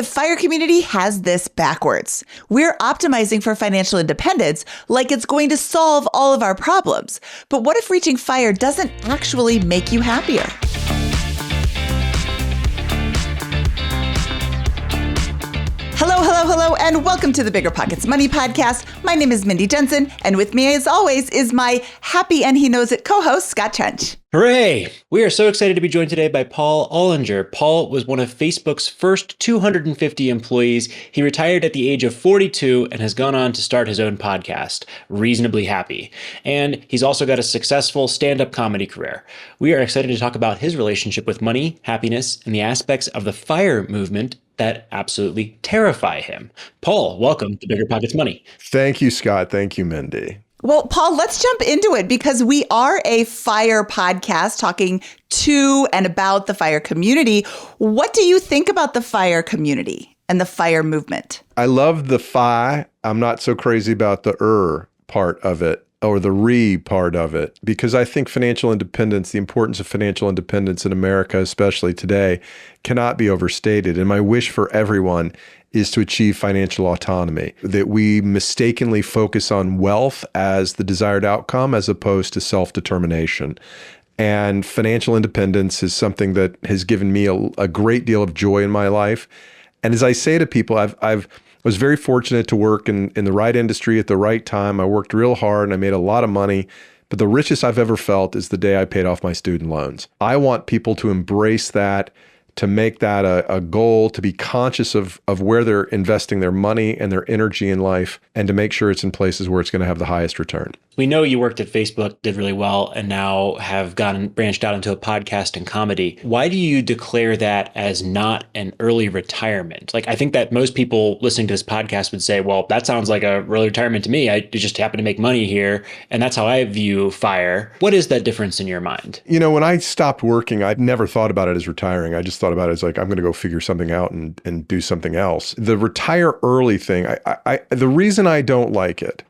The FIRE community has this backwards. We're optimizing for financial independence like it's going to solve all of our problems. But what if reaching FIRE doesn't actually make you happier? Hello, and welcome to the BiggerPockets Money Podcast. My name is Mindy Jensen, and with me, as always, is my happy and he knows it co-host, Scott Trench. Hooray! We are so excited to be joined today by Paul Ollinger. Paul was one of Facebook's first 250 employees. He retired at the age of 42 and has gone on to start his own podcast, Reasonably Happy. And he's also got a successful stand-up comedy career. We are excited to talk about his relationship with money, happiness, and the aspects of the FIRE movement that absolutely terrify him. Paul, welcome to BiggerPockets Money. Thank you, Scott. Thank you, Mindy. Well, Paul, let's jump into it because we are a FIRE podcast talking to and about the FIRE community. What do you think about the FIRE community and the FIRE movement? I love the FI. I'm not so crazy about the part of it or the re part of it, because I think financial independence, the importance of financial independence in America, especially today, cannot be overstated. And my wish for everyone is to achieve financial autonomy, that we mistakenly focus on wealth as the desired outcome as opposed to self-determination. And financial independence is something that has given me a great deal of joy in my life. And as I say to people, I was very fortunate to work in the right industry at the right time. I worked real hard and I made a lot of money. But the richest I've ever felt is the day I paid off my student loans. I want people to embrace that, to make that a goal, to be conscious of where they're investing their money and their energy in life, and to make sure it's in places where it's going to have the highest return. We know you worked at Facebook, did really well, and now have branched out into a podcast and comedy. Why do you declare that as not an early retirement? Like, I think that most people listening to this podcast would say, well, that sounds like a early retirement to me. I just happen to make money here. And that's how I view FIRE. What is that difference in your mind? You know, when I stopped working, I'd never thought about it as retiring. I just thought about it as like, I'm going to go figure something out and do something else. The retire early thing, the reason I don't like it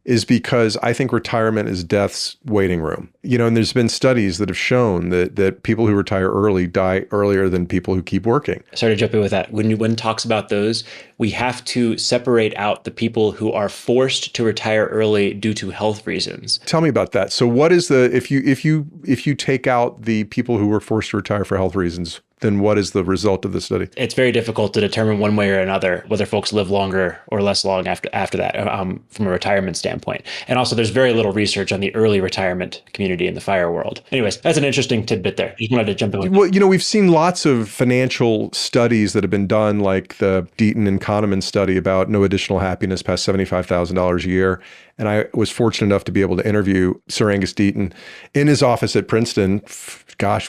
is because I think retirement is death's waiting room. You know, and there's been studies that have shown that people who retire early die earlier than people who keep working. Sorry to jump in with that. When one talks about those, we have to separate out the people who are forced to retire early due to health reasons. Tell me about that. So what is if you take out the people who were forced to retire for health reasons, then what is the result of the study? It's very difficult to determine one way or another whether folks live longer or less long after that from a retirement standpoint. And also there's very little research on the early retirement community in the FIRE world. Anyways, that's an interesting tidbit there. Just wanted to jump in. Well, you know, we've seen lots of financial studies that have been done, like the Deaton and Kahneman study about no additional happiness past $75,000 a year. And I was fortunate enough to be able to interview Sir Angus Deaton in his office at Princeton,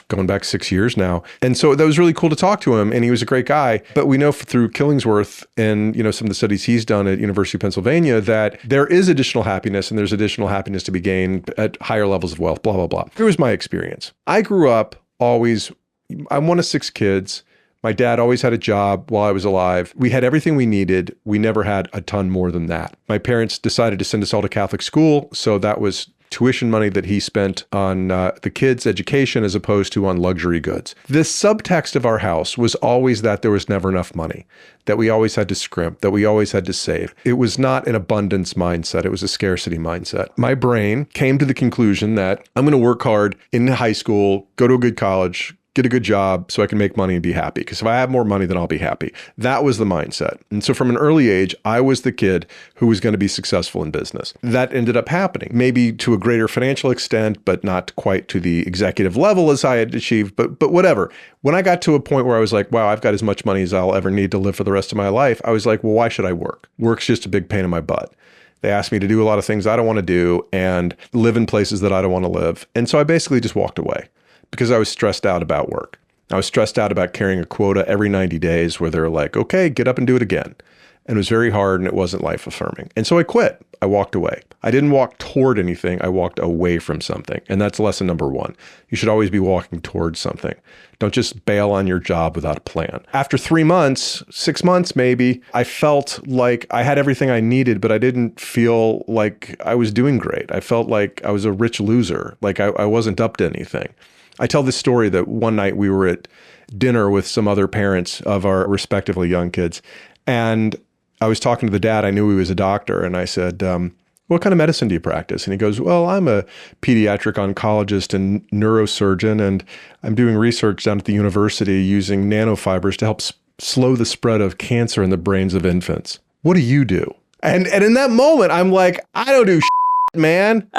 going back 6 years now. And so that was really cool to talk to him. And he was a great guy. But we know through Killingsworth and, you know, some of the studies he's done at University of Pennsylvania that there is additional happiness and there's additional happiness to be gained at higher levels of wealth, blah, blah, blah. Here was my experience. I grew up I'm one of 6 kids. My dad always had a job while I was alive. We had everything we needed. We never had a ton more than that. My parents decided to send us all to Catholic school. So that was tuition money that he spent on the kids' education as opposed to on luxury goods. The subtext of our house was always that there was never enough money, that we always had to scrimp, that we always had to save. It was not an abundance mindset. It was a scarcity mindset. My brain came to the conclusion that I'm going to work hard in high school, go to a good college, get a good job so I can make money and be happy. Because if I have more money, then I'll be happy. That was the mindset. And so from an early age, I was the kid who was going to be successful in business. That ended up happening, maybe to a greater financial extent, but not quite to the executive level as I had achieved, but whatever. When I got to a point where I was like, wow, I've got as much money as I'll ever need to live for the rest of my life, I was like, well, why should I work? Work's just a big pain in my butt. They asked me to do a lot of things I don't want to do and live in places that I don't want to live. And so I basically just walked away, because I was stressed out about work. I was stressed out about carrying a quota every 90 days where they're like, okay, get up and do it again. And it was very hard and it wasn't life affirming. And so I quit. I walked away. I didn't walk toward anything. I walked away from something. And that's lesson number 1. You should always be walking towards something. Don't just bail on your job without a plan. After 3 months, 6 months maybe, I felt like I had everything I needed, but I didn't feel like I was doing great. I felt like I was a rich loser, like I wasn't up to anything. I tell this story that one night we were at dinner with some other parents of our respectively young kids. And I was talking to the dad. I knew he was a doctor. And I said, what kind of medicine do you practice? And he goes, well, I'm a pediatric oncologist and neurosurgeon, and I'm doing research down at the university using nanofibers to help slow the spread of cancer in the brains of infants. What do you do? And in that moment, I'm like, I don't do shit, man.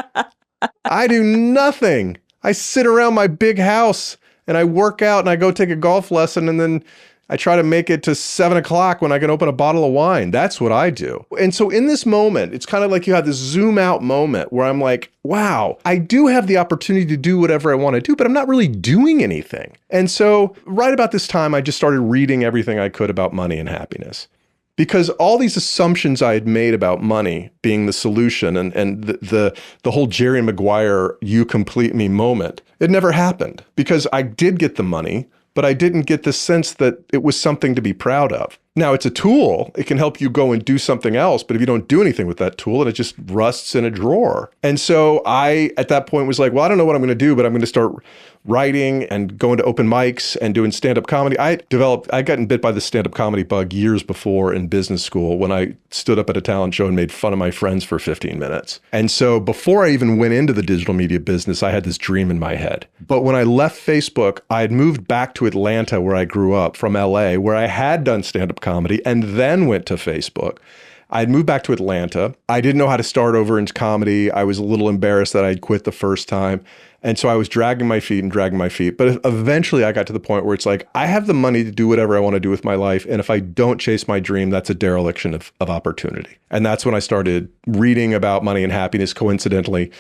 I do nothing. I sit around my big house and I work out and I go take a golf lesson, and then I try to make it to 7 o'clock when I can open a bottle of wine. That's what I do. And so in this moment, it's kind of like you have this zoom out moment where I'm like, wow, I do have the opportunity to do whatever I want to do, but I'm not really doing anything. And so right about this time, I just started reading everything I could about money and happiness. Because all these assumptions I had made about money being the solution and the whole Jerry Maguire, you complete me moment, it never happened. Because I did get the money, but I didn't get the sense that it was something to be proud of. Now, it's a tool. It can help you go and do something else. But if you don't do anything with that tool, then it just rusts in a drawer. And so I, at that point, was like, well, I don't know what I'm going to do, but I'm going to start writing and going to open mics and doing stand-up comedy. I gotten bit by the stand-up comedy bug years before in business school when I stood up at a talent show and made fun of my friends for 15 minutes. And so before I even went into the digital media business, I had this dream in my head. But when I left Facebook, I had moved back to Atlanta, where I grew up, from LA, where I had done stand-up comedy and then went to Facebook. I had moved back to Atlanta. I didn't know how to start over in comedy. I was a little embarrassed that I'd quit the first time. And so I was dragging my feet. But eventually I got to the point where it's like, I have the money to do whatever I want to do with my life. And if I don't chase my dream, that's a dereliction of opportunity. And that's when I started reading about money and happiness, coincidentally,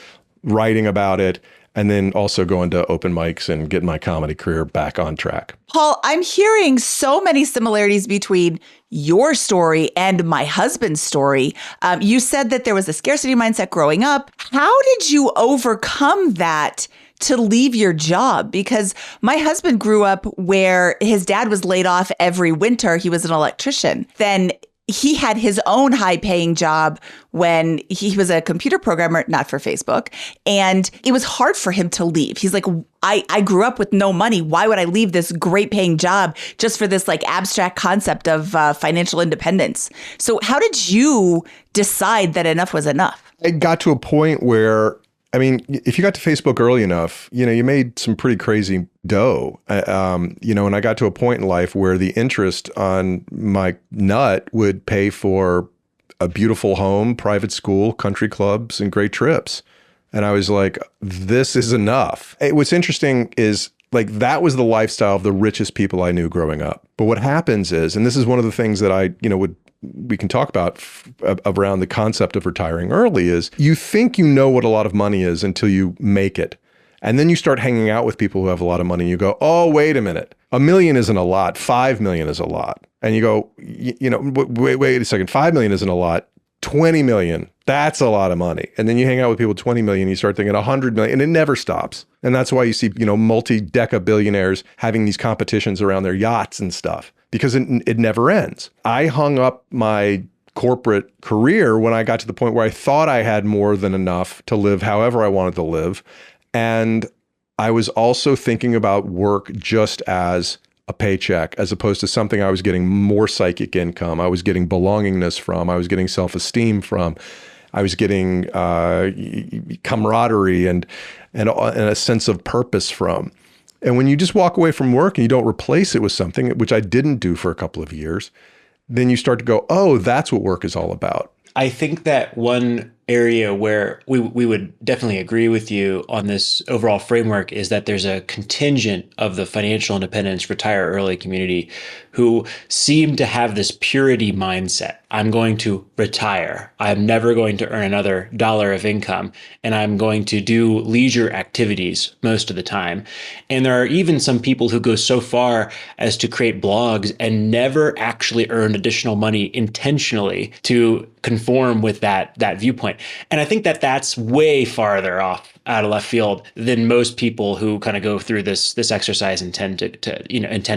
writing about it, and then also going to open mics and getting my comedy career back on track. Paul, I'm hearing so many similarities between your story and my husband's story. You said that there was a scarcity mindset growing up. How did you overcome that to leave your job? Because my husband grew up where his dad was laid off every winter. He was an electrician. Then he had his own high-paying job when he was a computer programmer, not for Facebook. And it was hard for him to leave. He's like, I grew up with no money. Why would I leave this great paying job just for this like abstract concept of financial independence? So how did you decide that enough was enough? It got to a point where, I mean, if you got to Facebook early enough, you made some pretty crazy dough. And I got to a point in life where the interest on my nut would pay for a beautiful home, private school, country clubs, and great trips. And I was like, this is enough. What's interesting is like that was the lifestyle of the richest people I knew growing up. But what happens is, and this is one of the things that we can talk about around the concept of retiring early, is you think you know what a lot of money is until you make it. And then you start hanging out with people who have a lot of money and you go, oh, wait a minute. $1 million isn't a lot. 5 million is a lot. And you go, wait a second. 5 million isn't a lot. 20 million, that's a lot of money. And then you hang out with people with 20 million, you start thinking 100 million, and it never stops. And that's why you see, multi-deca billionaires having these competitions around their yachts and stuff, because it never ends. I hung up my corporate career when I got to the point where I thought I had more than enough to live however I wanted to live. And I was also thinking about work just as a paycheck, as opposed to something I was getting more psychic income. I was getting belongingness from, I was getting self-esteem from, I was getting camaraderie and a sense of purpose from. And when you just walk away from work and you don't replace it with something, which I didn't do for a couple of years, then you start to go, oh, that's what work is all about. I think that one area where we would definitely agree with you on this overall framework is that there's a contingent of the financial independence retire early community who seem to have this purity mindset. I'm going to retire. I'm never going to earn another dollar of income, and I'm going to do leisure activities most of the time. And there are even some people who go so far as to create blogs and never actually earn additional money intentionally to conform with that viewpoint. And I think that that's way farther off out of left field than most people who kind of go through this exercise intend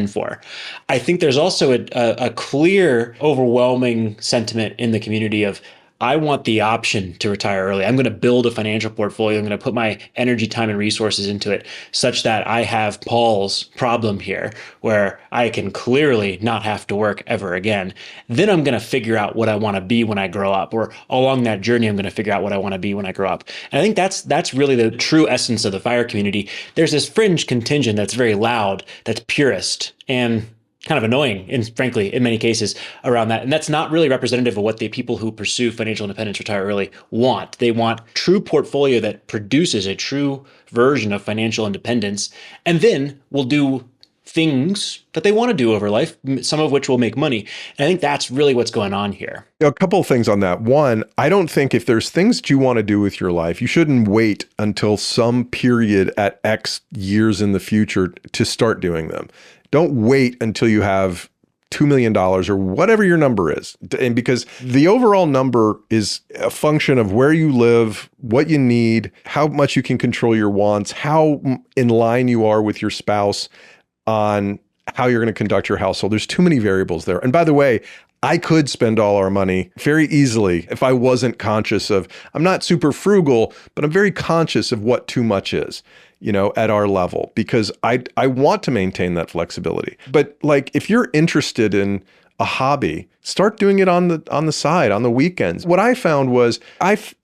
for. I think there's also a clear, overwhelming sentiment in the community of, I want the option to retire early. I'm going to build a financial portfolio. I'm going to put my energy, time, and resources into it such that I have Paul's problem here where I can clearly not have to work ever again. Then I'm going to figure out what I want to be when I grow up, or along that journey, I'm going to figure out what I want to be when I grow up. And I think that's really the true essence of the FIRE community. There's this fringe contingent that's very loud, that's purist, and kind of annoying, and frankly, in many cases around that. And that's not really representative of what the people who pursue financial independence, retire early want. They want true portfolio that produces a true version of financial independence, and then will do things that they want to do over life, some of which will make money. And I think that's really what's going on here. A couple of things on that. One, I don't think if there's things that you want to do with your life, you shouldn't wait until some period at X years in the future to start doing them. Don't wait until you have $2 million or whatever your number is. And because the overall number is a function of where you live, what you need, how much you can control your wants, how in line you are with your spouse on how you're going to conduct your household. There's too many variables there. And by the way, I could spend all our money very easily if I wasn't conscious of, I'm not super frugal, but I'm very conscious of what too much is, at our level, because I want to maintain that flexibility. But like, if you're interested in a hobby, start doing it on the side, on the weekends. What I found was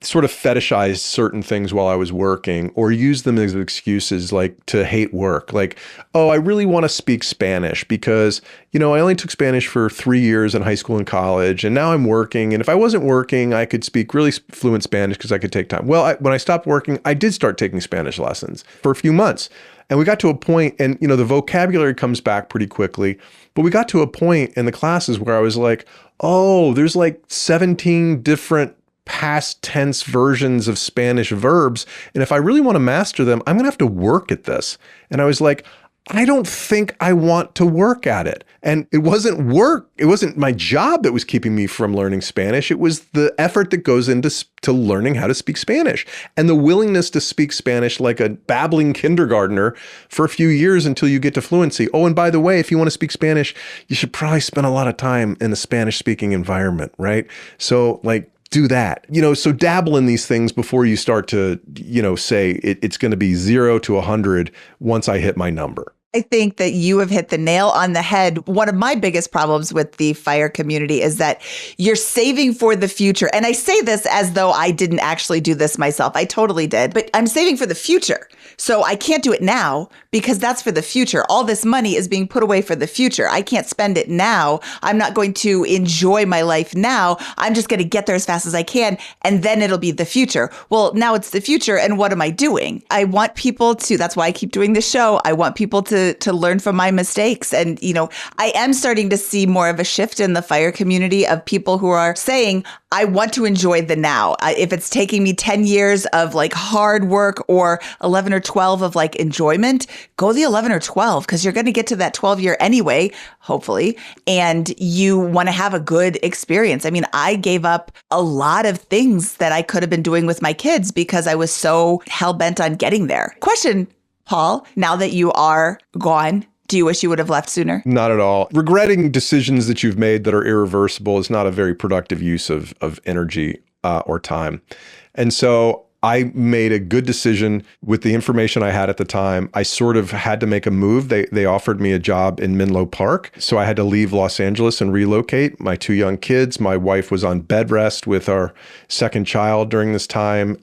sort of fetishized certain things while I was working, or used them as excuses, like to hate work. Like, oh, I really want to speak Spanish because, I only took Spanish for 3 years in high school and college, and now I'm working. And if I wasn't working, I could speak really fluent Spanish because I could take time. Well, when I stopped working, I did start taking Spanish lessons for a few months. And we got to a point, and the vocabulary comes back pretty quickly, but we got to a point in the classes where I was like, oh, there's like 17 different past tense versions of Spanish verbs. And if I really want to master them, I'm going to have to work at this. And I was like, I don't think I want to work at it. And it wasn't work. It wasn't my job that was keeping me from learning Spanish. It was the effort that goes into learning how to speak Spanish, and the willingness to speak Spanish like a babbling kindergartner for a few years until you get to fluency. Oh, and by the way, if you want to speak Spanish, you should probably spend a lot of time in a Spanish speaking environment, right? So do that, so dabble in these things before you start to, say it's going to be 0 to 100 once I hit my number. I think that you have hit the nail on the head. One of my biggest problems with the FIRE community is that you're saving for the future. And I say this as though I didn't actually do this myself. I totally did, but I'm saving for the future. So I can't do it now because that's for the future. All this money is being put away for the future. I can't spend it now. I'm not going to enjoy my life now. I'm just going to get there as fast as I can, and then it'll be the future. Well, now it's the future, and what am I doing? I want people to, that's why I keep doing this show. I want people to learn from my mistakes. And, I am starting to see more of a shift in the FIRE community of people who are saying, I want to enjoy the now. If it's taking me 10 years of hard work or 11 or 12 of enjoyment, go the 11 or 12, because you're going to get to that 12 year anyway, hopefully. And you want to have a good experience. I mean, I gave up a lot of things that I could have been doing with my kids because I was so hell bent on getting there. Question, Paul, now that you are gone, do you wish you would have left sooner? Not at all. Regretting decisions that you've made that are irreversible is not a very productive use of energy or time. And so I made a good decision with the information I had at the time. I sort of had to make a move. They offered me a job in Menlo Park. So I had to leave Los Angeles and relocate. My 2 young kids, my wife was on bed rest with our second child during this time.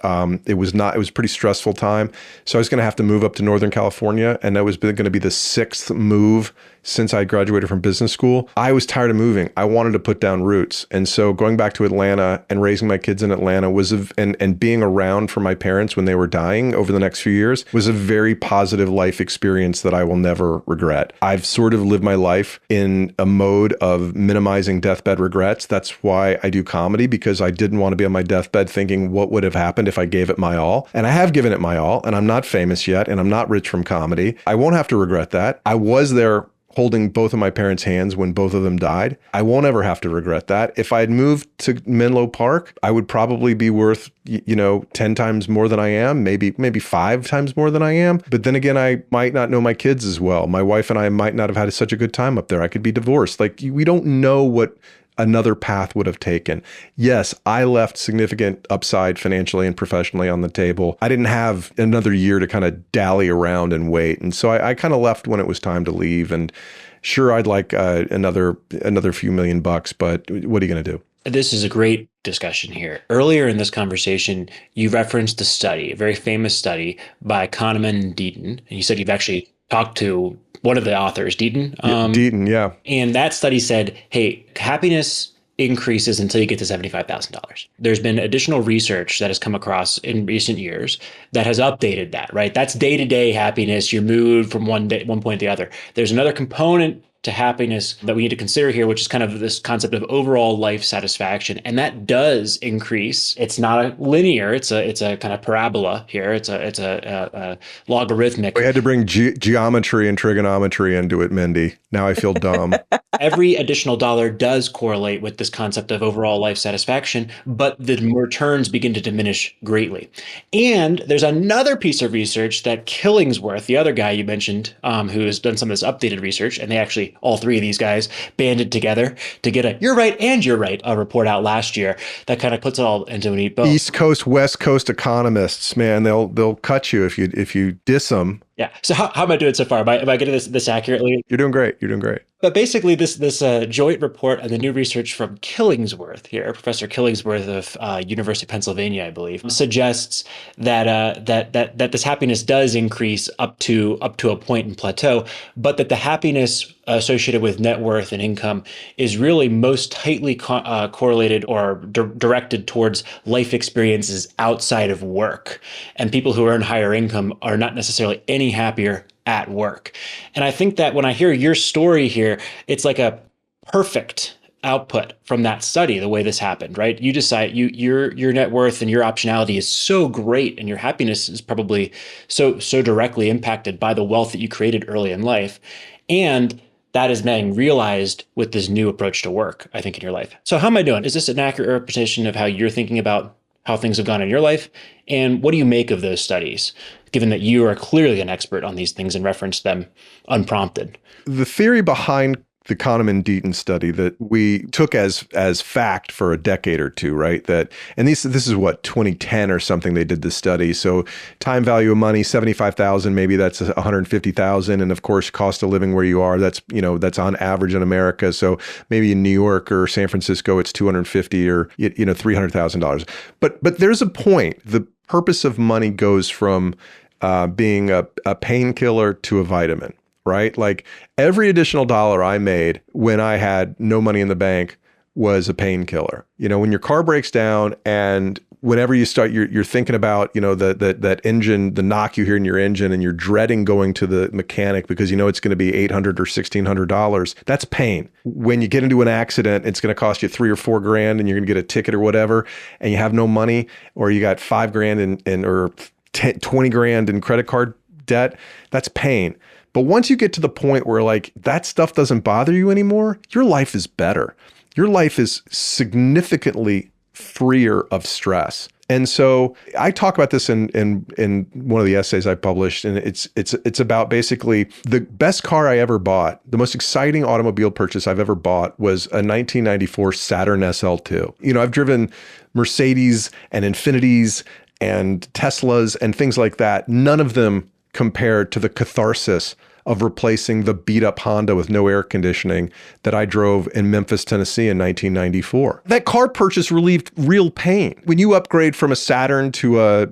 It was a pretty stressful time. So I was going to have to move up to Northern California. And that was going to be the 6th move since I graduated from business school. I was tired of moving. I wanted to put down roots. And so going back to Atlanta and raising my kids in Atlanta and being around for my parents when they were dying over the next few years was a very positive life experience that I will never regret. I've sort of lived my life in a mode of minimizing deathbed regrets. That's why I do comedy, because I didn't want to be on my deathbed thinking what would have happened if I gave it my all. And I have given it my all, and I'm not famous yet, and I'm not rich from comedy. I won't have to regret that. I was there holding both of my parents' hands when both of them died. I won't ever have to regret that. If I had moved to Menlo Park, I would probably be worth, 10 times more than I am, maybe 5 times more than I am. But then again, I might not know my kids as well. My wife and I might not have had such a good time up there. I could be divorced. We don't know what another path would have taken. Yes, I left significant upside financially and professionally on the table. I didn't have another year to kind of dally around and wait. And so I kind of left when it was time to leave. And sure, I'd like another few $1,000,000, but what are you going to do? This is a great discussion here. Earlier in this conversation, you referenced a study, a very famous study by Kahneman and Deaton. And you said you've actually talked to one of the authors, Deaton. Deaton, yeah. And that study said, hey, happiness increases until you get to $75,000. There's been additional research that has come across in recent years that has updated that, right? That's day-to-day happiness, your mood from one point to the other. There's another component to happiness that we need to consider here, which is kind of this concept of overall life satisfaction. And that does increase. It's not a linear, it's a kind of parabola here. It's a logarithmic. We had to bring geometry and trigonometry into it, Mindy. Now I feel dumb. Every additional dollar does correlate with this concept of overall life satisfaction, but the returns begin to diminish greatly. And there's another piece of research that Killingsworth, the other guy you mentioned, who has done some of this updated research, and they actually, all three of these guys banded together to get a "you're right and you're right" a report out last year that kind of puts it all into a neat bow. East Coast, West Coast economists, man, they'll cut you if you diss them. Yeah. So how am I doing so far? Am I getting this accurately? You're doing great. You're doing great. But basically, this joint report and the new research from Killingsworth here, Professor Killingsworth of University of Pennsylvania, I believe, suggests that that this happiness does increase up to a point in plateau, but that the happiness associated with net worth and income is really most tightly correlated or directed towards life experiences outside of work. And people who earn higher income are not necessarily any happier at work. And I think that when I hear your story here, it's like a perfect output from that study, the way this happened, right? You decide your net worth and your optionality is so great, and your happiness is probably so directly impacted by the wealth that you created early in life. And that is being realized with this new approach to work, I think, in your life. So how am I doing? Is this an accurate representation of how you're thinking about how things have gone in your life? And what do you make of those studies, given that you are clearly an expert on these things and reference them unprompted? The theory behind the Kahneman-Deaton study that we took as fact for a decade or two, right? And this is what, 2010 or something they did this study. So time value of money, 75,000, maybe that's 150,000. And of course, cost of living where you are, that's on average in America. So maybe in New York or San Francisco, it's 250 or $300,000. But there's a point. The purpose of money goes from being a painkiller to a vitamin. Right? Like every additional dollar I made when I had no money in the bank was a painkiller. When your car breaks down and whenever you start, you're thinking about, that engine, the knock you hear in your engine, and you're dreading going to the mechanic because it's going to be $800 or $1,600. That's pain. When you get into an accident, it's going to cost you $3 or $4 grand and you're going to get a ticket or whatever, and you have no money, or you got $5 grand or 20 grand in credit card debt. That's pain. But once you get to the point where like that stuff doesn't bother you anymore, your life is better. Your life is significantly freer of stress. And so I talk about this in one of the essays I published, and it's about basically the best car I ever bought. The most exciting automobile purchase I've ever bought was a 1994 Saturn SL2. I've driven Mercedes and Infinitis and Teslas and things like that. None of them compared to the catharsis of replacing the beat up Honda with no air conditioning that I drove in Memphis, Tennessee in 1994. That car purchase relieved real pain. When you upgrade from a Saturn to a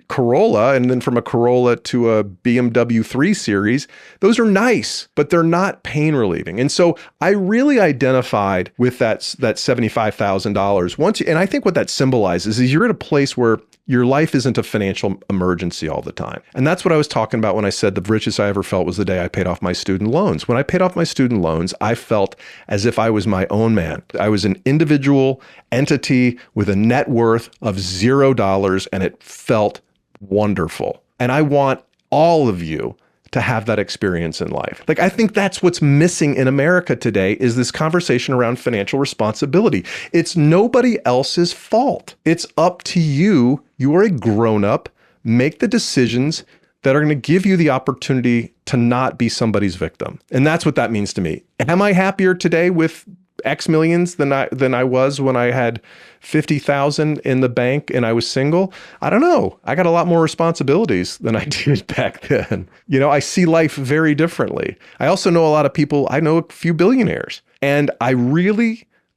Corolla and then from a Corolla to a BMW 3 Series, those are nice, but they're not pain relieving. And so I really identified with that $75,000 and I think what that symbolizes is you're at a place where your life isn't a financial emergency all the time. And that's what I was talking about when I said the richest I ever felt was the day I paid off my student loans. When I paid off my student loans, I felt as if I was my own man. I was an individual entity with a net worth of $0, and it felt wonderful. And I want all of you to have that experience in life. Like, I think that's what's missing in America today is this conversation around financial responsibility. It's nobody else's fault. It's up to you. You are a grown-up. Make the decisions that are going to give you the opportunity to not be somebody's victim. And that's what that means to me. Am I happier today with X millions than I was when I had 50,000 in the bank and I was single? I don't know. I got a lot more responsibilities than I did back then. I see life very differently. I also know a lot of people. I know a few billionaires, and I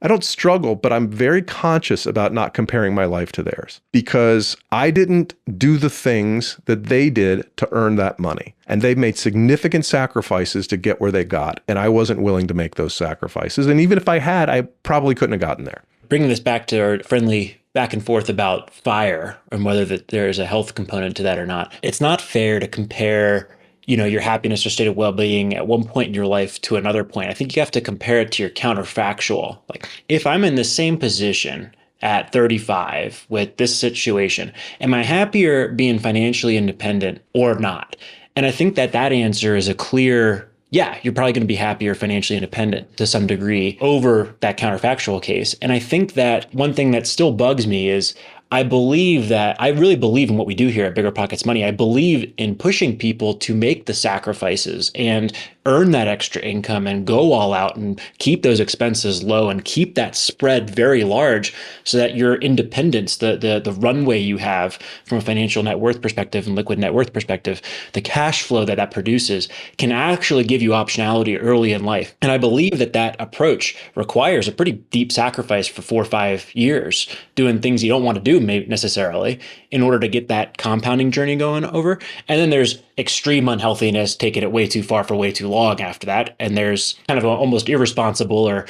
don't struggle, but I'm very conscious about not comparing my life to theirs, because I didn't do the things that they did to earn that money. And they've made significant sacrifices to get where they got. And I wasn't willing to make those sacrifices. And even if I had, I probably couldn't have gotten there. Bringing this back to our friendly back and forth about FIRE and whether there is a health component to that or not. It's not fair to compare your happiness or state of well-being at one point in your life to another point. I think you have to compare it to your counterfactual. Like, if I'm in the same position at 35 with this situation, am I happier being financially independent or not? And I think that answer is a clear, yeah, you're probably going to be happier financially independent to some degree over that counterfactual case. And I think that one thing that still bugs me is I really believe in what we do here at BiggerPockets Money. I believe in pushing people to make the sacrifices and earn that extra income and go all out and keep those expenses low and keep that spread very large so that your independence, the runway you have from a financial net worth perspective and liquid net worth perspective, the cash flow that produces can actually give you optionality early in life. And I believe that approach requires a pretty deep sacrifice for 4 or 5 years, doing things you don't want to do maybe necessarily in order to get that compounding journey going over. And then there's extreme unhealthiness, taking it way too far for way too long after that. And there's kind of an almost irresponsible or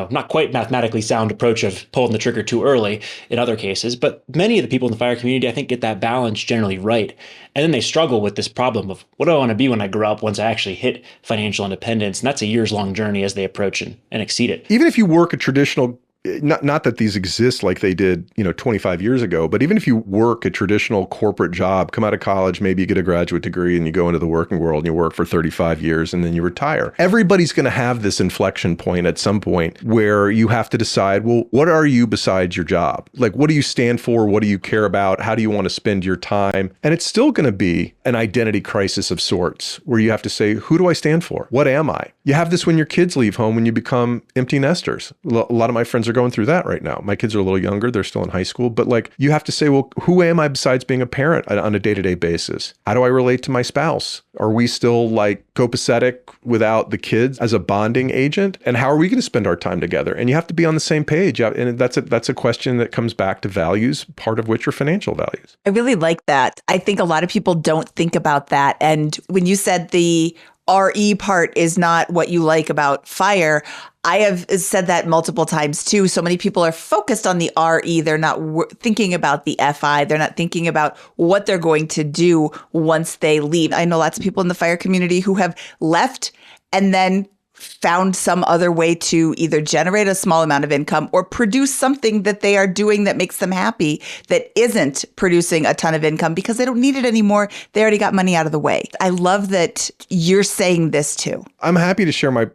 not quite mathematically sound approach of pulling the trigger too early in other cases. But many of the people in the FIRE community, I think, get that balance generally right. And then they struggle with this problem of, what do I want to be when I grow up once I actually hit financial independence? And that's a years-long journey as they approach and exceed it. Even if you work a traditional, not that these exist like they did, 25 years ago, but even if you work a traditional corporate job, come out of college, maybe you get a graduate degree and you go into the working world and you work for 35 years and then you retire. Everybody's going to have this inflection point at some point where you have to decide, well, what are you besides your job? Like, what do you stand for? What do you care about? How do you want to spend your time? And it's still going to be an identity crisis of sorts where you have to say, who do I stand for? What am I? You have this when your kids leave home, when you become empty nesters. A lot of my friends are going through that right now. My kids are a little younger. They're still in high school. But you have to say, well, who am I besides being a parent on a day-to-day basis? How do I relate to my spouse? Are we still copacetic without the kids as a bonding agent? And how are we going to spend our time together? And you have to be on the same page. And that's a question that comes back to values, part of which are financial values. I really like that. I think a lot of people don't think about that. And when you said the RE part is not what you like about FIRE, I have said that multiple times too. So many people are focused on the RE. They're not thinking about the FI. They're not thinking about what they're going to do once they leave. I know lots of people in the FIRE community who have left and then found some other way to either generate a small amount of income or produce something that they are doing that makes them happy, that isn't producing a ton of income because they don't need it anymore. They already got money out of the way. I love that you're saying this too. I'm happy to share my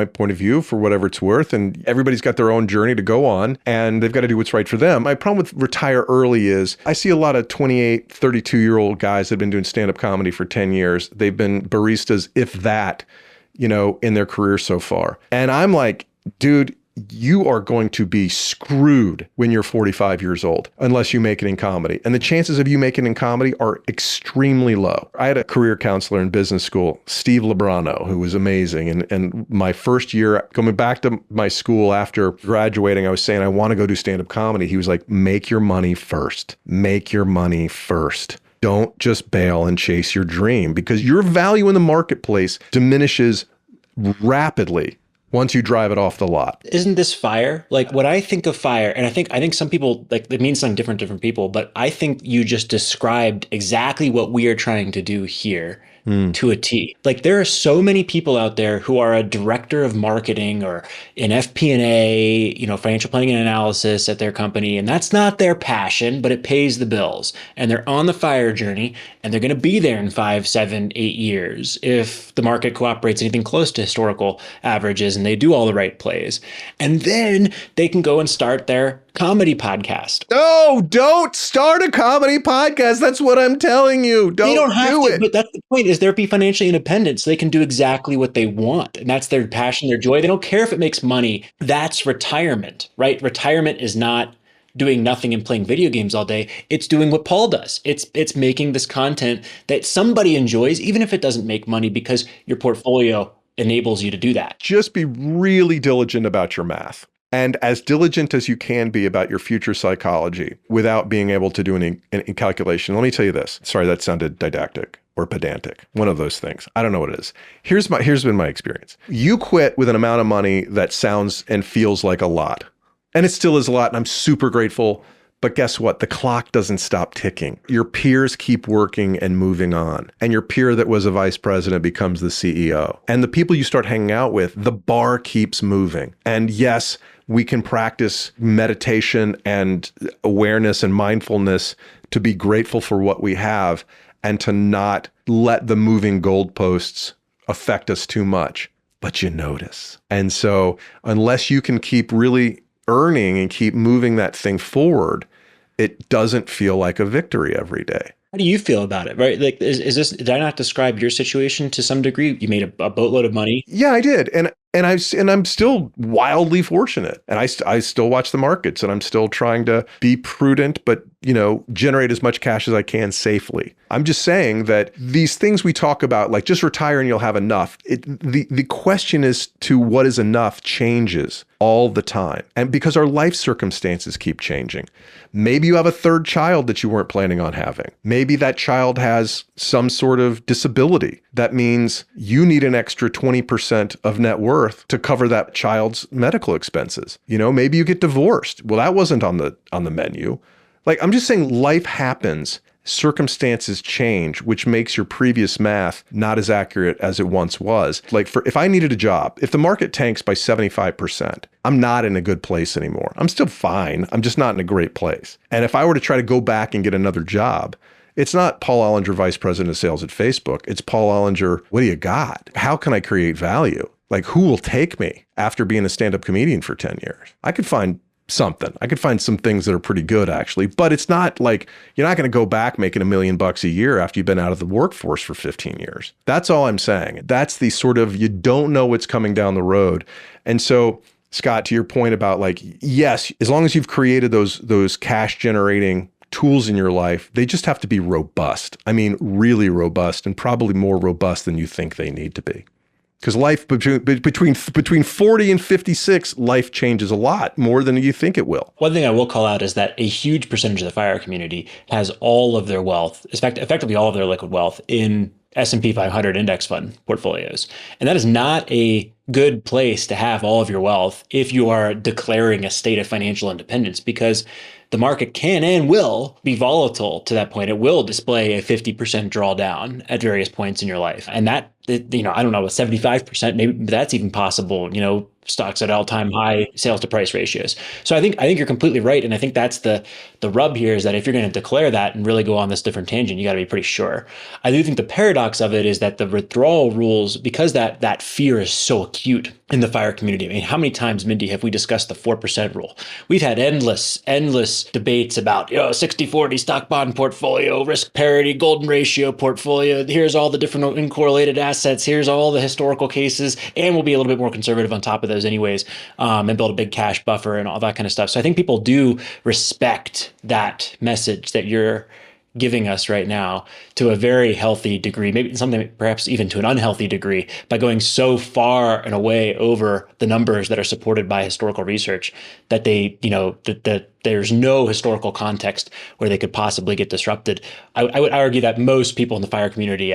point of view for whatever it's worth. And everybody's got their own journey to go on and they've got to do what's right for them. My problem with retire early is I see a lot of 28, 32-year-old guys that have been doing stand-up comedy for 10 years. They've been baristas, if that, in their career so far. And I'm like, dude, you are going to be screwed when you're 45 years old unless you make it in comedy. And the chances of you making it in comedy are extremely low. I had a career counselor in business school, Steve Lebrano, who was amazing. And my first year, coming back to my school after graduating, I was saying, I want to go do stand-up comedy. He was like, make your money first. Make your money first. Don't just bail and chase your dream because your value in the marketplace diminishes rapidly once you drive it off the lot. Isn't this FIRE? Like, what I think of FIRE, and I think some people, it means something different to different people, but I think you just described exactly what we are trying to do here. To a T. There are so many people out there who are a director of marketing or an FP&A, financial planning and analysis at their company, and that's not their passion, but it pays the bills. And they're on the FIRE journey, and they're going to be there in 5, 7, 8 years if the market cooperates anything close to historical averages and they do all the right plays. And then they can go and start their comedy podcast. No, don't start a comedy podcast. That's what I'm telling you. Don't have do to, it. But that's the point is they're be financially independent so they can do exactly what they want. And that's their passion, their joy. They don't care if it makes money. That's retirement, right? Retirement is not doing nothing and playing video games all day. It's doing what Paul does. It's making this content that somebody enjoys, even if it doesn't make money, because your portfolio enables you to do that. Just be really diligent about your math. And as diligent as you can be about your future psychology without being able to do any calculation. Let me tell you this. Sorry, that sounded didactic or pedantic. One of those things. I don't know what it is. Here's been my experience. You quit with an amount of money that sounds and feels like a lot. And it still is a lot, and I'm super grateful. But guess what? The clock doesn't stop ticking. Your peers keep working and moving on. And your peer that was a vice president becomes the CEO. And the people you start hanging out with, the bar keeps moving. And yes, we can practice meditation and awareness and mindfulness to be grateful for what we have and to not let the moving goalposts affect us too much. But you notice. And so unless you can keep really earning and keep moving that thing forward, it doesn't feel like a victory every day. How do you feel about it, right? Like, is this, did I not describe your situation to some degree? You made a boatload of money. Yeah, I did. And I'm still wildly fortunate. And I still watch the markets, and I'm still trying to be prudent, but, generate as much cash as I can safely. I'm just saying that these things we talk about, like just retire and you'll have enough. The question is to what is enough changes all the time. And because our life circumstances keep changing. Maybe you have a third child that you weren't planning on having. Maybe that child has some sort of disability. That means you need an extra 20% of net worth to cover that child's medical expenses. Maybe you get divorced. Well, that wasn't on the menu. Like, I'm just saying life happens. Circumstances change, which makes your previous math not as accurate as it once was. Like, if I needed a job, if the market tanks by 75%, I'm not in a good place anymore. I'm still fine. I'm just not in a great place. And if I were to try to go back and get another job, it's not Paul Ollinger, vice president of sales at Facebook. It's Paul Ollinger, what do you got? How can I create value? Like, who will take me after being a stand-up comedian for 10 years? I could find something. I could find some things that are pretty good, actually, but it's not like you're not going to go back making $1 million a year after you've been out of the workforce for 15 years. That's all I'm saying. That's the sort of, you don't know what's coming down the road. And so, Scott, to your point about, like, yes, as long as you've created those cash generating tools in your life, they just have to be robust. I mean, really robust, and probably more robust than you think they need to be. Because life between 40 and 56, life changes a lot more than you think it will. One thing I will call out is that a huge percentage of the FIRE community has all of their wealth, effectively all of their liquid wealth, in S&P 500 index fund portfolios. And that is not a good place to have all of your wealth if you are declaring a state of financial independence, because the market can and will be volatile to that point. It will display a 50% drawdown at various points in your life. And that, I don't know, 75%, maybe that's even possible, stocks at all-time high sales to price ratios. So I think you're completely right. And I think that's the rub here, is that if you're going to declare that and really go on this different tangent, you got to be pretty sure. I do think the paradox of it is that the withdrawal rules, because that fear is so acute in the FIRE community. I mean, how many times, Mindy, have we discussed the 4% rule? We've had endless debates about, 60-40 stock bond portfolio, risk parity, golden ratio portfolio. Here's all the different uncorrelated assets. Here's all the historical cases. And we'll be a little bit more conservative on top of those anyways, and build a big cash buffer and all that kind of stuff. So I think people do respect that message that you're giving us right now to a very healthy degree, maybe something perhaps even to an unhealthy degree, by going so far and away over the numbers that are supported by historical research that that there's no historical context where they could possibly get disrupted. I would argue that most people in the FIRE community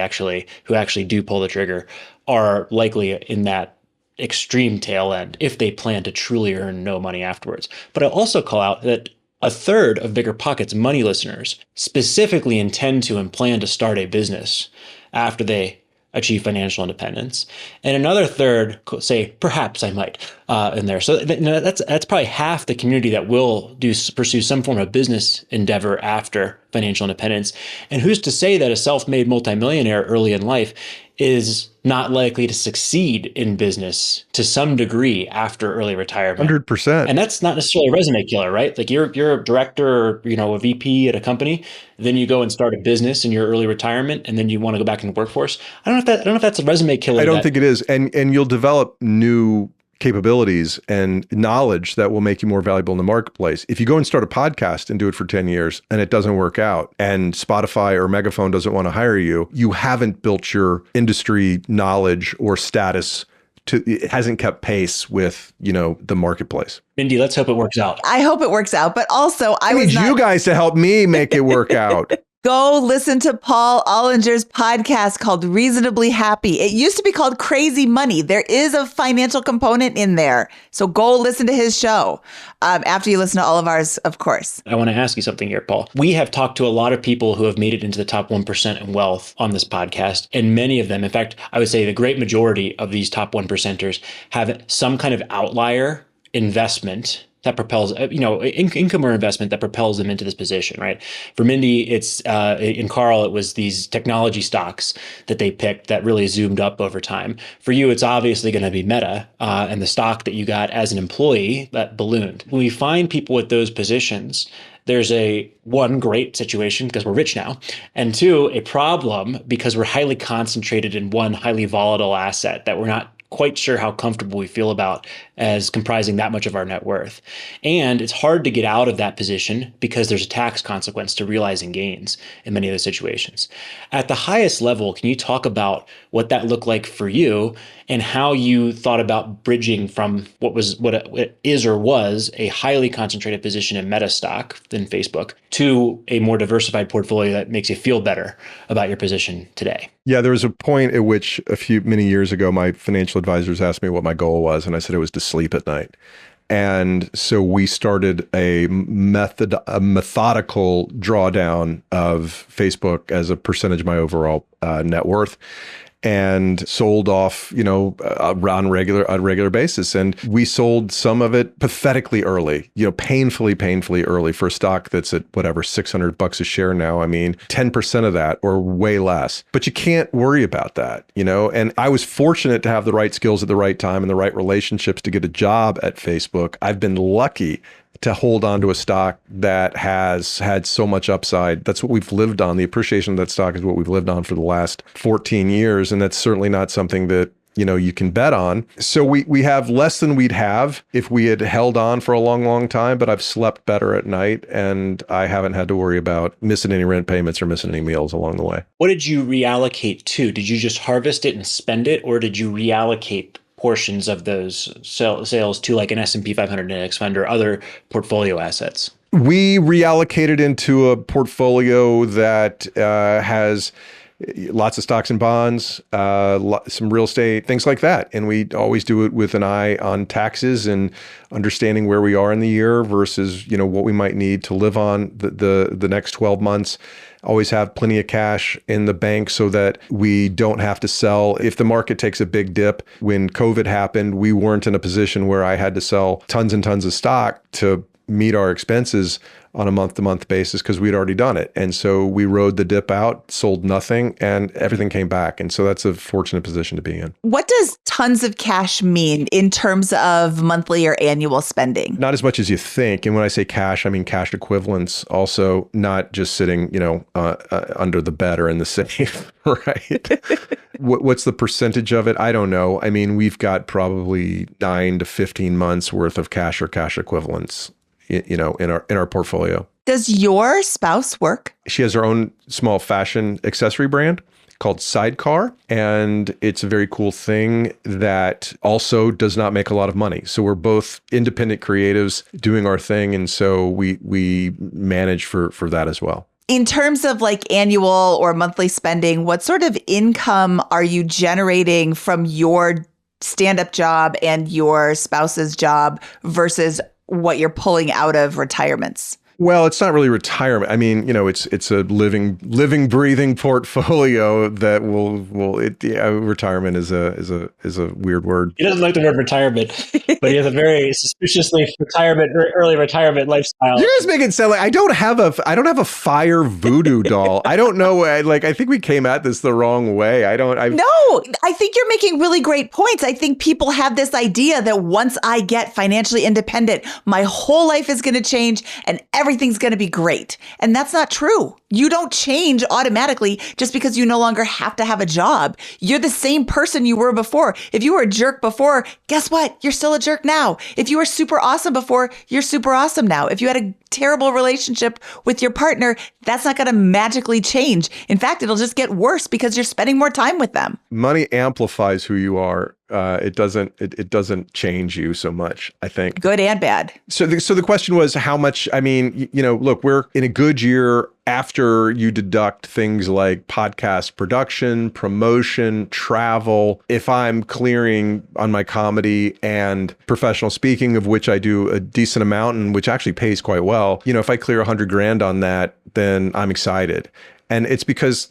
who actually do pull the trigger are likely in that extreme tail end if they plan to truly earn no money afterwards. But I'll also call out that a third of BiggerPockets money listeners specifically intend to and plan to start a business after they achieve financial independence. And another third say, perhaps I might, in there. So that's probably half the community that will pursue some form of business endeavor after financial independence. And who's to say that a self-made multimillionaire early in life is not likely to succeed in business to some degree after early retirement. 100%. And that's not necessarily a resume killer, right? Like you're a director or, a VP at a company, then you go and start a business in your early retirement, and then you want to go back in the workforce. I don't know if that's a resume killer. I don't think it is. And you'll develop new capabilities and knowledge that will make you more valuable in the marketplace. If you go and start a podcast and do it for 10 years and it doesn't work out, and Spotify or Megaphone doesn't want to hire you, you haven't built your industry knowledge or status it hasn't kept pace with, the marketplace. Mindy, let's hope it works out. I hope it works out. But also, I need you guys to help me make it work out. Go listen to Paul Ollinger's podcast called Reasonably Happy. It used to be called Crazy Money. There is a financial component in there. So go listen to his show after you listen to all of ours, of course. I want to ask you something here, Paul. We have talked to a lot of people who have made it into the top 1% in wealth on this podcast. And many of them, in fact, I would say the great majority of these top 1%ers have some kind of outlier investment that propels, income or investment that propels them into this position, right? For Mindy, it's in Carl, it was these technology stocks that they picked that really zoomed up over time. For you, it's obviously going to be Meta and the stock that you got as an employee that ballooned. When we find people with those positions, there's one, great situation because we're rich now, and two, a problem because we're highly concentrated in one highly volatile asset that we're not quite sure how comfortable we feel about as comprising that much of our net worth. And it's hard to get out of that position because there's a tax consequence to realizing gains in many of those situations. At the highest level, can you talk about what that looked like for you and how you thought about bridging from what it is or was a highly concentrated position in Meta stock than Facebook to a more diversified portfolio that makes you feel better about your position today? Yeah, there was a point at which many years ago, my financial advisors asked me what my goal was, and I said it was to sleep at night. And so we started a methodical drawdown of Facebook as a percentage of my overall net worth, and sold off, on a regular basis. And we sold some of it pathetically early, painfully early for a stock that's at whatever, $600 a share now. I mean, 10% of that or way less. But you can't worry about that, and I was fortunate to have the right skills at the right time and the right relationships to get a job at Facebook. I've been lucky to hold on to a stock that has had so much upside. That's what we've lived on. The appreciation of that stock is what we've lived on for the last 14 years. And that's certainly not something that, you can bet on. So we have less than we'd have if we had held on for a long, long time, but I've slept better at night and I haven't had to worry about missing any rent payments or missing any meals along the way. What did you reallocate to? Did you just harvest it and spend it, or did you reallocate portions of those sales to like an S&P 500 index fund or other portfolio assets? We reallocated into a portfolio that has lots of stocks and bonds, some real estate, things like that. And we always do it with an eye on taxes and understanding where we are in the year versus, what we might need to live on the next 12 months. Always have plenty of cash in the bank so that we don't have to sell. If the market takes a big dip, when COVID happened, we weren't in a position where I had to sell tons and tons of stock to meet our expenses on a month-to-month basis because we'd already done it. And so we rode the dip out, sold nothing, and everything came back. And so that's a fortunate position to be in. What does tons of cash mean in terms of monthly or annual spending? Not as much as you think. And when I say cash, I mean cash equivalents also, not just sitting, under the bed or in the safe, right? What's the percentage of it? I don't know. I mean, we've got probably 9 to 15 months worth of cash or cash equivalents in our portfolio. Does your spouse work? She has her own small fashion accessory brand called Sidecar, and it's a very cool thing that also does not make a lot of money. So we're both independent creatives doing our thing, and so we manage for that as well. In terms of like annual or monthly spending, what sort of income are you generating from your stand-up job and your spouse's job versus what you're pulling out of retirements? Well, it's not really retirement. I mean, it's a living, breathing portfolio that retirement is a weird word. He doesn't like the word retirement, but he has a very suspiciously early retirement lifestyle. You guys make it sound like I don't have a fire voodoo doll. I don't know. I think we came at this the wrong way. No, I think you're making really great points. I think people have this idea that once I get financially independent, my whole life is going to change and everything's going to be great. And that's not true. You don't change automatically just because you no longer have to have a job. You're the same person you were before. If you were a jerk before, guess what? You're still a jerk now. If you were super awesome before, you're super awesome now. If you had a terrible relationship with your partner, that's not going to magically change. In fact, it'll just get worse because you're spending more time with them. Money amplifies who you are. It doesn't change you so much, I think. Good and bad. So the question was how much. I mean, look, we're in a good year after you deduct things like podcast production, promotion, travel. If I'm clearing on my comedy and professional speaking, of which I do a decent amount and which actually pays quite well, if I clear $100,000 on that, then I'm excited. And it's because,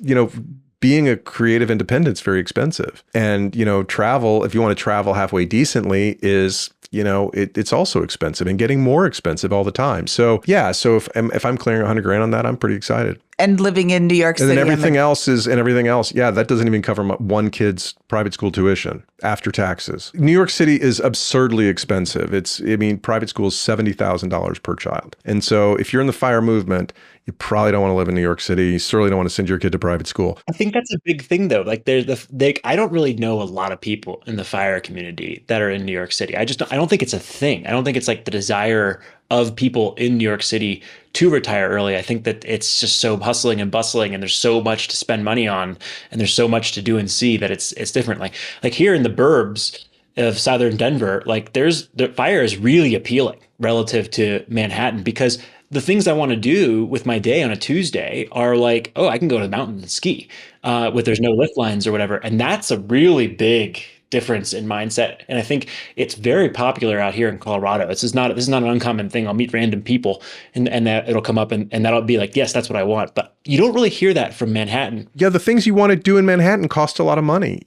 being a creative independent is very expensive. And, travel, if you want to travel halfway decently, is, it's also expensive and getting more expensive all the time. So yeah, so if I'm clearing $100,000 on that, I'm pretty excited. And living in New York City. And then everything else. Yeah, that doesn't even cover one kid's private school tuition after taxes. New York City is absurdly expensive. Private school is $70,000 per child. And so if you're in the FIRE movement, you probably don't want to live in New York City. You certainly don't want to send your kid to private school. I think that's a big thing, though. I don't really know a lot of people in the FIRE community that are in New York City. I don't think it's a thing. I don't think it's like the desire of people in New York City to retire early. I think that it's just so hustling and bustling, and there's so much to spend money on, and there's so much to do and see that it's different. Like here in the burbs of southern Denver, the FIRE is really appealing relative to Manhattan, because the things I want to do with my day on a Tuesday are like, I can go to the mountain and ski there's no lift lines or whatever. And that's a really big difference in mindset. And I think it's very popular out here in Colorado. This is not an uncommon thing. I'll meet random people and that it'll come up and that'll be like, yes, that's what I want. But you don't really hear that from Manhattan. Yeah, the things you want to do in Manhattan cost a lot of money.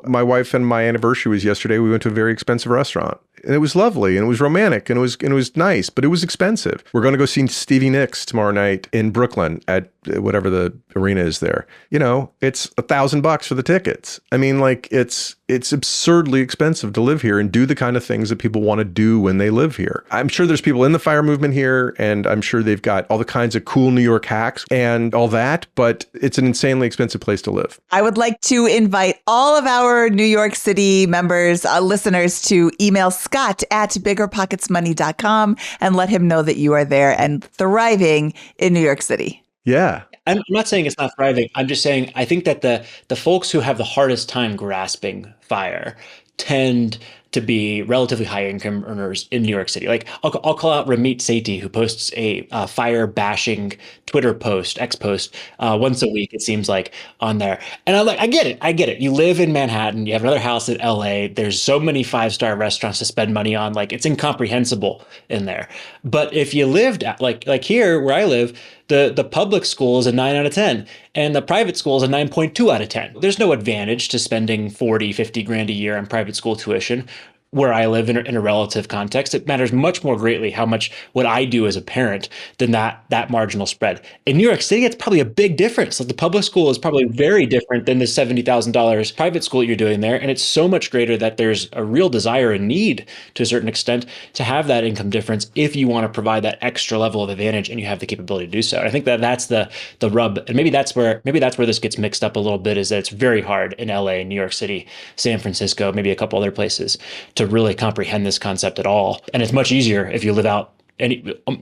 My wife and my anniversary was yesterday. We went to a very expensive restaurant. And it was lovely, and it was romantic, and it was nice, but it was expensive. We're going to go see Stevie Nicks tomorrow night in Brooklyn at whatever the arena is there. It's $1,000 for the tickets. I mean, it's absurdly expensive to live here and do the kind of things that people want to do when they live here. I'm sure there's people in the FIRE movement here, and I'm sure they've got all the kinds of cool New York hacks and all that, but it's an insanely expensive place to live. I would like to invite all of our New York City members, listeners, to email Scott at BiggerPocketsMoney.com and let him know that you are there and thriving in New York City. Yeah. I'm not saying it's not thriving. I'm just saying I think that the folks who have the hardest time grasping FIRE tend to be relatively high income earners in New York City. Like I'll call out Ramit Sethi, who posts a FIRE bashing Twitter post, X post, once a week, it seems like, on there. And I'm like, I get it. You live in Manhattan, you have another house in LA. There's so many 5-star restaurants to spend money on. Like, it's incomprehensible in there. But if you lived like here where I live, the public school is a 9 out of 10 and the private school is a 9.2 out of 10. There's no advantage to spending 40, 50 grand a year on private school tuition where I live in a relative context. It matters much more greatly how much what I do as a parent than that marginal spread. In New York City, it's probably a big difference. Like, the public school is probably very different than the $70,000 private school you're doing there. And it's so much greater that there's a real desire and need to a certain extent to have that income difference if you want to provide that extra level of advantage and you have the capability to do so. And I think that's the rub. And maybe that's where this gets mixed up a little bit, is that it's very hard in LA, New York City, San Francisco, maybe a couple other places to really comprehend this concept at all. And it's much easier if you live out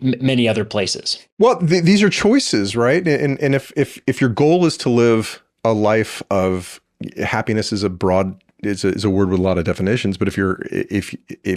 many other places. Well, these are choices, right? And if your goal is to live a life of happiness, is a word with a lot of definitions. But if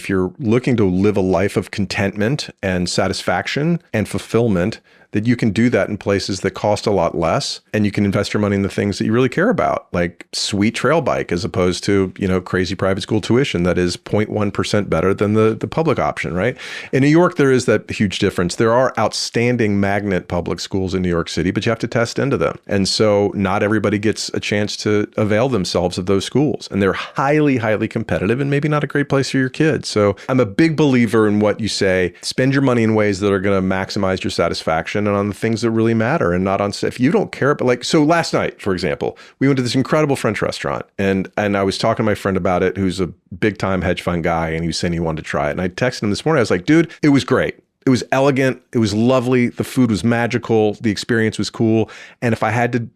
you're looking to live a life of contentment and satisfaction and fulfillment, that you can do that in places that cost a lot less, and you can invest your money in the things that you really care about, like sweet trail bike, as opposed to, crazy private school tuition that is 0.1% better than the public option, right? In New York, there is that huge difference. There are outstanding magnet public schools in New York City, but you have to test into them. And so not everybody gets a chance to avail themselves of those schools. And they're highly, highly competitive and maybe not a great place for your kids. So I'm a big believer in what you say. Spend your money in ways that are going to maximize your satisfaction and on the things that really matter, and not on, if you don't care, but so last night, for example, we went to this incredible French restaurant, and I was talking to my friend about it, who's a big time hedge fund guy, and he was saying he wanted to try it. And I texted him this morning. I was like, dude, it was great. It was elegant. It was lovely. The food was magical. The experience was cool. And if I had to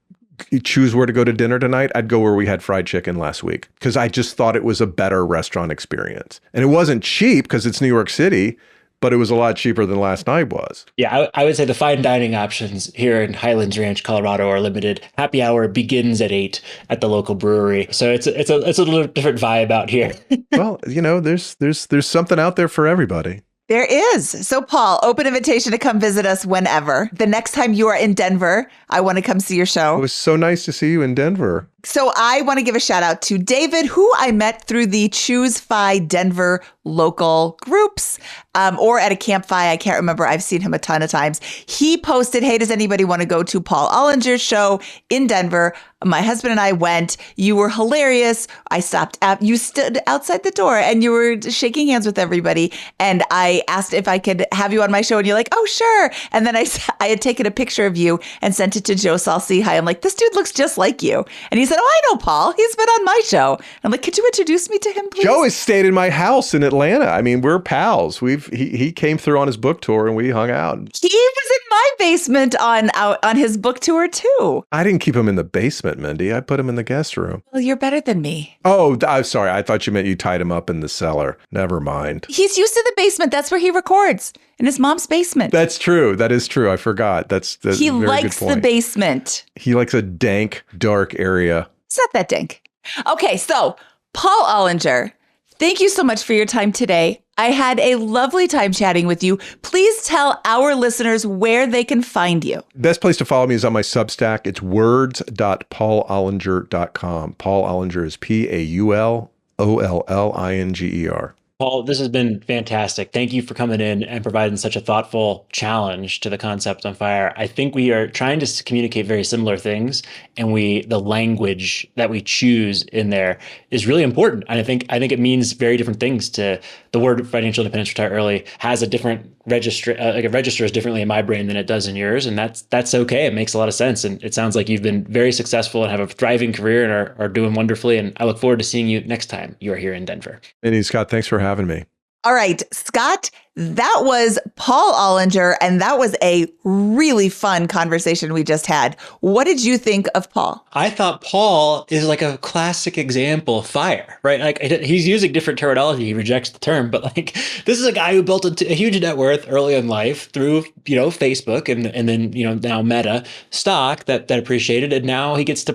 choose where to go to dinner tonight, I'd go where we had fried chicken last week, because I just thought it was a better restaurant experience. And it wasn't cheap because it's New York City, but it was a lot cheaper than last night was. Yeah, I would say the fine dining options here in Highlands Ranch, Colorado are limited. Happy hour begins at 8 at the local brewery. So it's a little different vibe out here. Well, there's something out there for everybody. There is. So, Paul, open invitation to come visit us whenever. The next time you are in Denver, I want to come see your show. It was so nice to see you in Denver. So I want to give a shout out to David, who I met through the Choose Fi Denver local groups or at a Camp Fi. I can't remember. I've seen him a ton of times. He posted, hey, does anybody want to go to Paul Ollinger's show in Denver? My husband and I went. You were hilarious. I stopped at, you stood outside the door and you were shaking hands with everybody. And I asked if I could have you on my show, and you're like, oh, sure. And then I had taken a picture of you and sent it to Joe Salsi-Hi. I'm like, this dude looks just like you. And he said, oh, I know Paul. He's been on my show. I'm like, could you introduce me to him, please? Joe has stayed in my house in Atlanta. I mean, we're pals. He came through on his book tour and we hung out. He was in my basement on his book tour too. I didn't keep him in the basement, Mindy. I put him in the guest room. Well, you're better than me. Oh, I'm sorry. I thought you meant you tied him up in the cellar. Never mind. He's used to the basement. That's where he records, in his mom's basement. That's true. That is true. I forgot. That's he a very likes good point. the basement. He likes a dank, dark area. It's not that dank. Okay, so Paul Ollinger, thank you so much for your time today. I had a lovely time chatting with you. Please tell our listeners where they can find you. Best place to follow me is on my Substack. It's words.paulollinger.com. Paul Ollinger is PaulOllinger. Paul, this has been fantastic. Thank you for coming in and providing such a thoughtful challenge to the concept on fire. I think we are trying to communicate very similar things, and the language that we choose in there is really important. And I think it means very different things. To the word financial independence, retire early, has a different register. It registers differently in my brain than it does in yours, and that's okay. It makes a lot of sense, and it sounds like you've been very successful and have a thriving career and are doing wonderfully. And I look forward to seeing you next time you are here in Denver. Mindy, Scott, thanks for having me. All right, Scott, that was Paul Ollinger, and that was a really fun conversation we just had. What did you think of Paul? I thought Paul is like a classic example of fire, right? Like he's using different terminology. He rejects the term, but like this is a guy who built a huge net worth early in life through, Facebook and then, now Meta stock that appreciated. And now he gets to,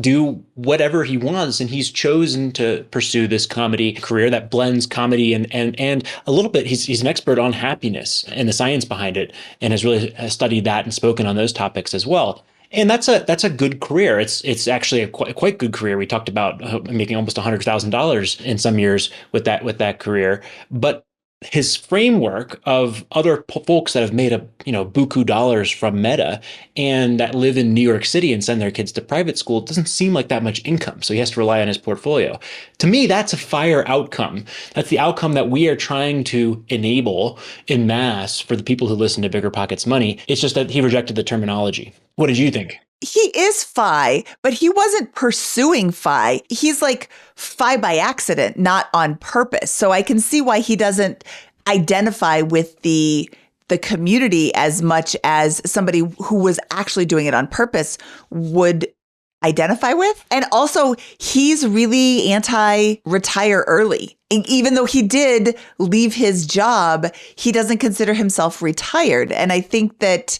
do whatever he wants. And he's chosen to pursue this comedy career that blends comedy and a little bit, he's an expert on happiness and the science behind it, and has really studied that and spoken on those topics as well. And that's a good career. It's actually a quite good career. We talked about making almost $100,000 in some years with that career, but his framework of other folks that have made buku dollars from Meta and that live in New York City and send their kids to private school doesn't seem like that much income. So he has to rely on his portfolio. To me, that's a fire outcome. That's the outcome that we are trying to enable in mass for the people who listen to BiggerPockets Money. It's just that he rejected the terminology. What did you think? He is Fi, but he wasn't pursuing Fi. He's like Fi by accident, not on purpose. So I can see why he doesn't identify with the community as much as somebody who was actually doing it on purpose would identify with. And also, he's really anti-retire early. Even though he did leave his job, he doesn't consider himself retired. And I think that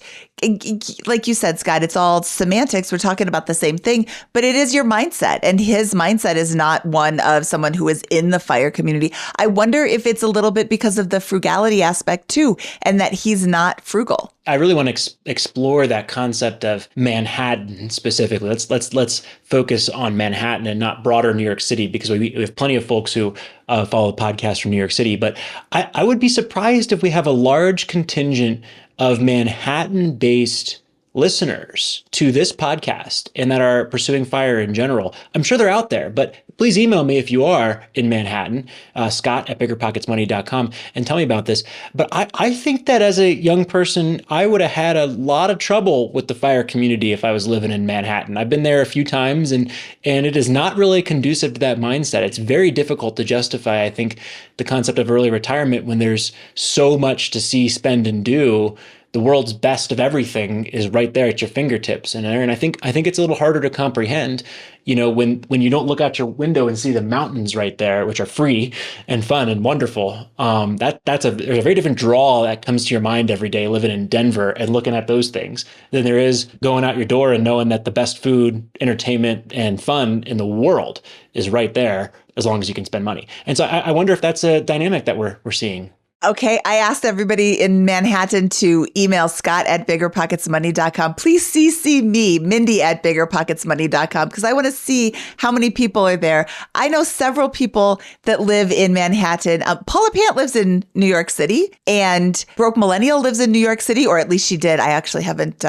like you said, Scott, it's all semantics. We're talking about the same thing, but it is your mindset. And his mindset is not one of someone who is in the fire community. I wonder if it's a little bit because of the frugality aspect too, and that he's not frugal. I really want to explore that concept of Manhattan specifically. Let's focus on Manhattan and not broader New York City, because we have plenty of folks who follow the podcast from New York City. But I would be surprised if we have a large contingent of Manhattan-based listeners to this podcast and that are pursuing fire in general. I'm sure they're out there, but please email me if you are in Manhattan, Scott@BiggerPocketsMoney.com, and tell me about this. But I think that as a young person, I would have had a lot of trouble with the fire community if I was living in Manhattan. I've been there a few times, and it is not really conducive to that mindset. It's very difficult to justify, I think, the concept of early retirement when there's so much to see, spend, and do. The world's best of everything is right there at your fingertips. And Aaron, I think it's a little harder to comprehend, when you don't look out your window and see the mountains right there, which are free and fun and wonderful. There's a very different draw that comes to your mind every day living in Denver and looking at those things than there is going out your door and knowing that the best food, entertainment, and fun in the world is right there as long as you can spend money. And so I wonder if that's a dynamic that we're seeing. Okay, I asked everybody in Manhattan to email Scott@BiggerPocketsMoney.com. Please CC me, Mindy @BiggerPocketsMoney.com, because I want to see how many people are there. I know several people that live in Manhattan. Paula Pant lives in New York City, and Broke Millennial lives in New York City, or at least she did. I actually haven't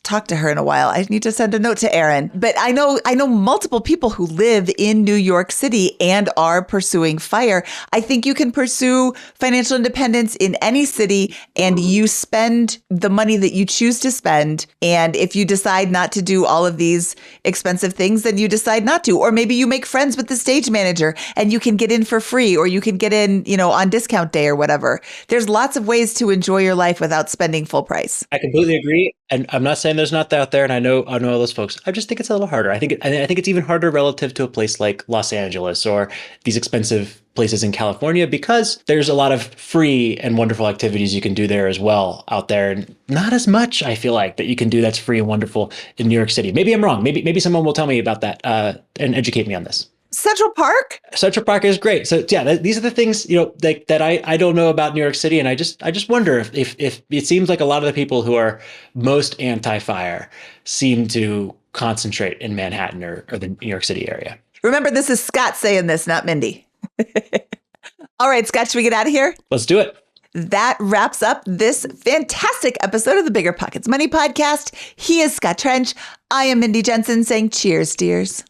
talked to her in a while. I need to send a note to Aaron. But I know multiple people who live in New York City and are pursuing fire. I think you can pursue financial independence in any city, and you spend the money that you choose to spend. And if you decide not to do all of these expensive things, then you decide not to. Or maybe you make friends with the stage manager and you can get in for free, or you can get in, on discount day or whatever. There's lots of ways to enjoy your life without spending full price. I completely agree. And I'm not saying there's not out there, and I know all those folks. I just think it's a little harder. I think it's even harder relative to a place like Los Angeles or these expensive places in California, because there's a lot of free and wonderful activities you can do there as well out there, and not as much, I feel like, that you can do that's free and wonderful in New York City. Maybe I'm wrong. Maybe someone will tell me about that and educate me on this. Central Park? Central Park is great. So yeah, these are the things, that I don't know about New York City. And I just wonder if it seems like a lot of the people who are most anti-fire seem to concentrate in Manhattan or the New York City area. Remember, this is Scott saying this, not Mindy. All right, Scott, should we get out of here? Let's do it. That wraps up this fantastic episode of the Bigger Pockets Money Podcast. He is Scott Trench. I am Mindy Jensen saying cheers, dears.